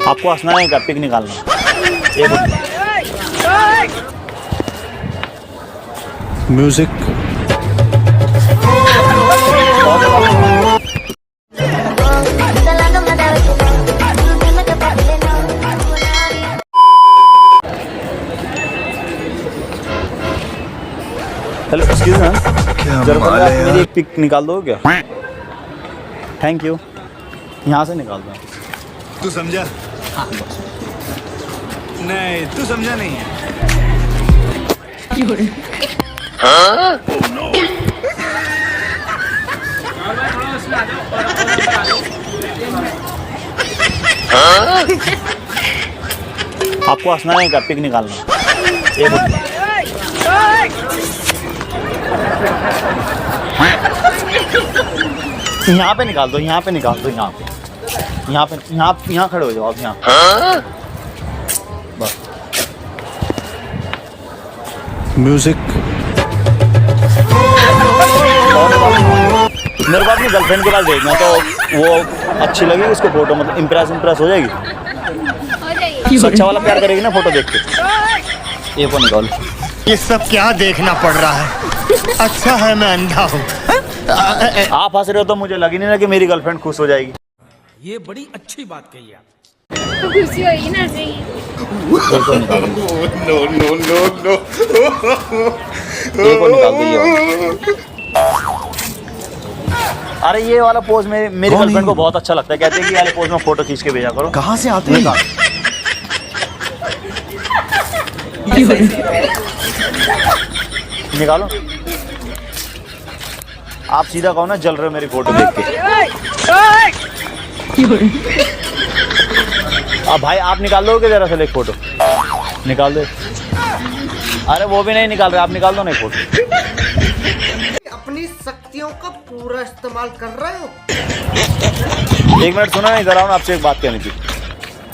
आपको हंसना है क्या? पिक निकालना म्यूजिक। हेलो एक्सक्यूज मैम, क्या जरा माल आप है मेरी यार। एक पिक निकाल दो क्या? Thank you. यहाँ से निकाल दो। तू समझा? नहीं, तू समझा नहीं है। आपको हंसना है क्या? पिक निकालना यहाँ पे निकाल दो, यहाँ पे निकाल दो, यहाँ पे यहाँ खड़े हो जाओ आप यहाँ। बस म्यूजिक। मेरे को अपनी गर्लफ्रेंड के पास भेजना, तो वो अच्छी लगेगी उसको फोटो, मतलब इम्प्रेस हो जाएगी। सच्चा वाला प्यार करेगी ना फोटो देख के। ये फोन निकाल। ये सब क्या देखना पड़ रहा है? अच्छा है मैं अंधा हूँ। आप हंस रहे हो तो मुझे लग ही नहीं रहा कि मेरी गर्लफ्रेंड खुश हो जाएगी। ये बड़ी अच्छी बात कही आप। तो खुशी होगी ना सही। No no no no. ये फोन निकाल दो, ये वाला। अरे ये वाला पोज मेरी गर्लफ्रेंड को बहुत अच्छा लगता है, कहते हैं कि ये वाले पोज में फोटो खींच के भेजा करो। कहाँ से आते हैं? निकालो। आप सीधा कहो ना, जल रहे हो मेरी फोटो देख के। अब भाई आप निकाल दोगे जरा से एक फोटो? निकाल दो। अरे वो भी नहीं निकाल रहे, आप निकाल दो ना एक फोटो। अपनी शक्तियों का पूरा इस्तेमाल कर रहे हो। एक मिनट सुनो ना, इधर आओ ना, आपसे एक बात कहनी थी।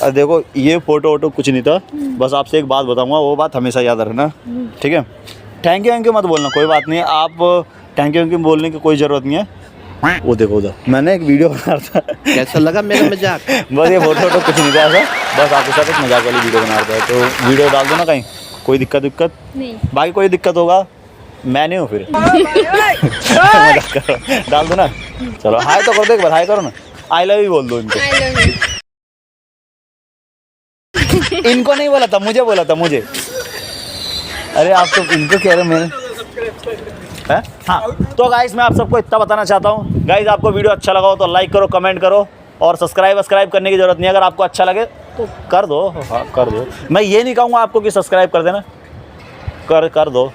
अरे देखो, ये फोटो वोटो कुछ नहीं था, बस आपसे एक बात बताऊंगा, वो बात हमेशा याद रखना, ठीक है? थैंक यू मत बोलना, कोई बात नहीं है। आप थैंक यू बोलने की कोई ज़रूरत नहीं है। वो देखो उधर, मैंने एक वीडियो बना रहा था। कैसा लगा मेरा मजाक? बस ये फोटो वोटो कुछ नहीं था ऐसा, बस आपके साथ एक मजाक वाली वीडियो बना रहा था। तो वीडियो डाल दो ना कहीं, कोई दिक्कत नहीं। बाकी कोई दिक्कत होगा मैं नहीं हूँ फिर। मजाक करो, डाल दो ना। चलो हाय तो कर दो, एक बार हाय करो ना, आई लव यू बोल दो इनको। I love you। इनको नहीं बोला था, मुझे बोला था, मुझे। अरे आप तो इनको कह रहे हो, मैंने है? हाँ, तो गाइस मैं आप सबको इतना बताना चाहता हूँ, गाइस आपको वीडियो अच्छा लगा हो तो लाइक करो, कमेंट करो, और सब्सक्राइब करने की ज़रूरत नहीं है। अगर आपको अच्छा लगे तो कर दो, हाँ कर दो। मैं ये नहीं कहूँगा आपको कि सब्सक्राइब कर देना, कर दो।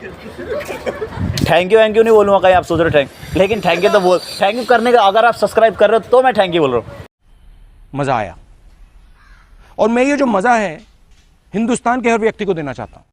थैंक यू नहीं बोलूँगा कहीं आप सोच रहे लेकिन थैंक यू तो बोल, थैंक यू करने का, अगर आप सब्सक्राइब कर रहे हो तो मैं थैंक यू बोल रहा हूँ। मजा आया, और मैं ये जो मजा है हिंदुस्तान के हर व्यक्ति को देना चाहता हूं।